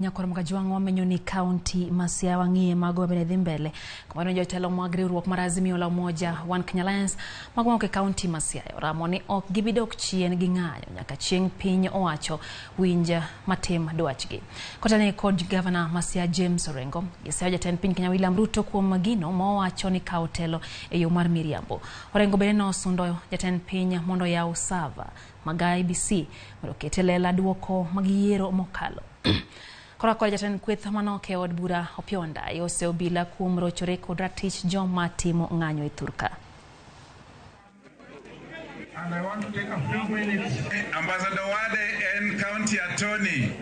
Nyakoromoga jwang'o menyoni county ma Siaya wang'ie mago bende dhi mbele kamano jotelo mag riwruok mar Azimio la Umoja One Kenya Alliance mago ke county ma Siaya oramo ni ok gibidok chien gi ng'anyo nyaka chieng' piny owacho winj matim dwachgi. Kotane kod governor ma Siaya James Orengo Siaya jatend piny Kenya William Ruto kuom gino ma owacho ni kawo telo e yo mar miriambo. Orengo bende nosundo jatend piny mondo yaw sava mag IEBC mondo kete lela duoko mag yiero mokalo. Kora kwa jatend kweth manoke od bura opionda yose obila kuom rochore kod ratich joma timo ng'anyo e thurka. And I want to take a few minutes. Ambassador Wade and County Attorney.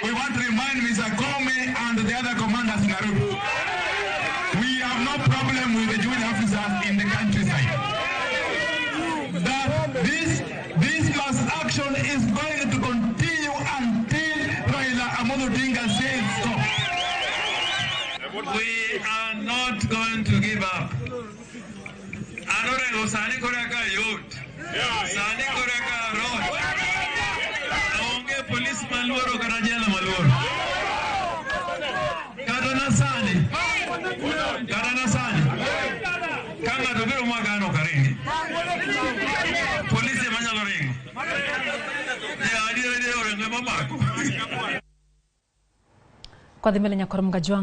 We want to remind Mr. Gome and the other commanders in Nairobi. We have no problem with the Jewish officers in the countryside. That this mass action is going to continue until Raila Amolo Odinga says stop. We are not going to give up. Anorengo sani koreka youth. Sani koreka road. Police maluoro karajela maluoro. Karana sani. Kanga dobiro magano karingi. Police manyalo ringo. Ya adire Orengo mamako. Kwa dhimele Nyakoromoga jwang'o